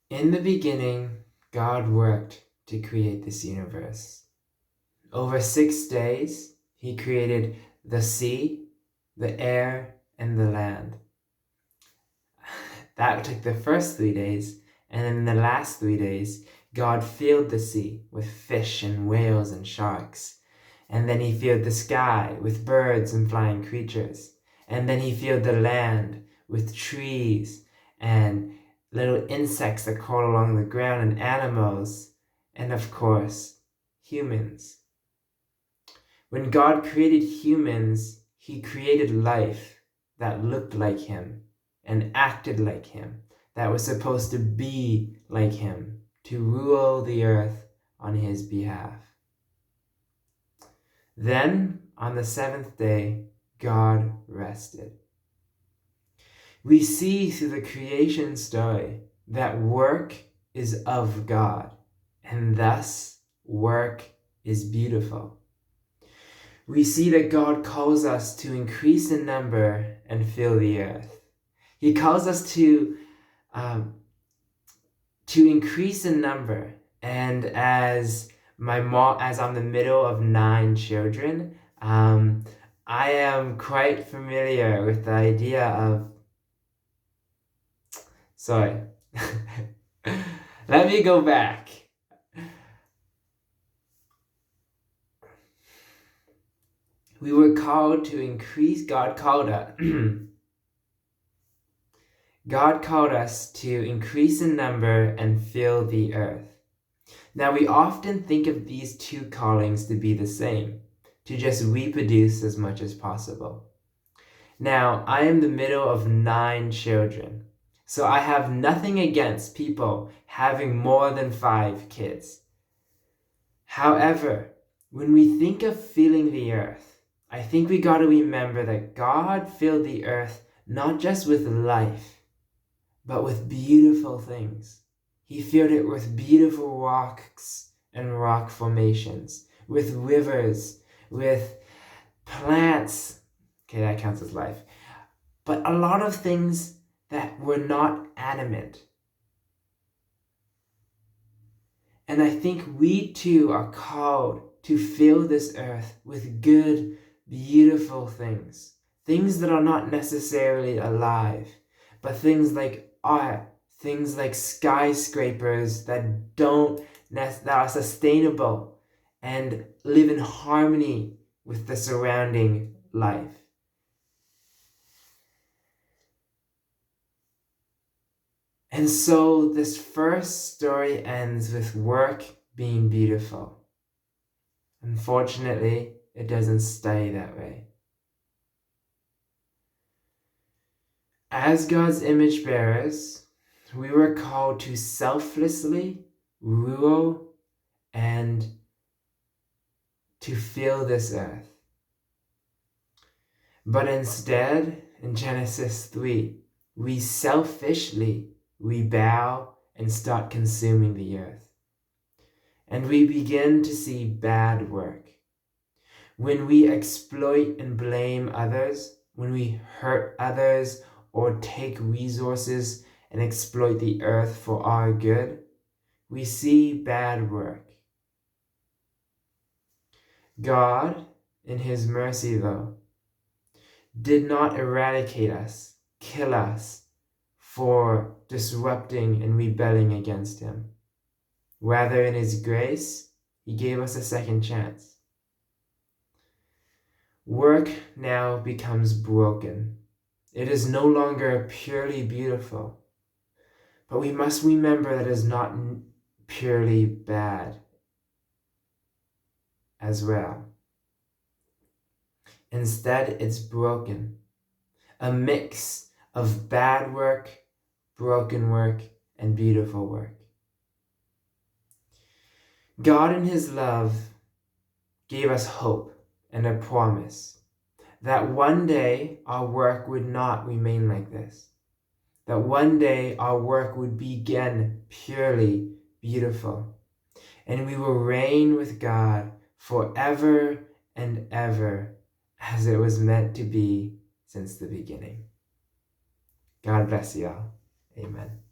In the beginning, God worked to create this universe. Over 6 days, he created the sea, the air, and the land. That took the first 3 days, and in the last 3 days, God filled the sea with fish and whales and sharks. And then he filled the sky with birds and flying creatures. And then he filled the land with trees and little insects that crawl along the ground and animals. And of course, humans. When God created humans, he created life that looked like him and acted like him, that was supposed to be like him, to rule the earth on his behalf. Then, on the 7th day, God rested. We see through the creation story that work is of God, and thus work is beautiful. We see that God calls us to increase in number and fill the earth. He calls us to increase in number, and as I'm the middle of 9 children, I am quite familiar with the idea of, sorry, let me go back. We were called to increase, God called us to increase in number and fill the earth. Now, we often think of these two callings to be the same, to just reproduce as much as possible. Now, I am the middle of 9 children, so I have nothing against people having more than 5 kids. However, when we think of filling the earth, I think we got to remember that God filled the earth not just with life, but with beautiful things. He filled it with beautiful rocks and rock formations, with rivers, with plants. Okay, that counts as life. But a lot of things that were not animate. And I think we too are called to fill this earth with good, beautiful things. Things that are not necessarily alive, but things like art, things like skyscrapers that are sustainable and live in harmony with the surrounding life. And so this first story ends with work being beautiful. Unfortunately, it doesn't stay that way. As God's image bearers, we were called to selflessly rule and to fill this earth. But instead, in Genesis 3, we selfishly bow and start consuming the earth. And we begin to see bad work. When we exploit and blame others, when we hurt others or take resources and exploit the earth for our good, we see bad work. God, in his mercy though, did not eradicate us, kill us for disrupting and rebelling against him. Rather, in his grace, he gave us a second chance. Work now becomes broken. It is no longer purely beautiful. But we must remember that it is not purely bad as well. Instead, it's broken. A mix of bad work, broken work, and beautiful work. God in his love gave us hope and a promise that one day our work would not remain like this. That one day our work would be again purely beautiful. And we will reign with God forever and ever as it was meant to be since the beginning. God bless you all. Amen.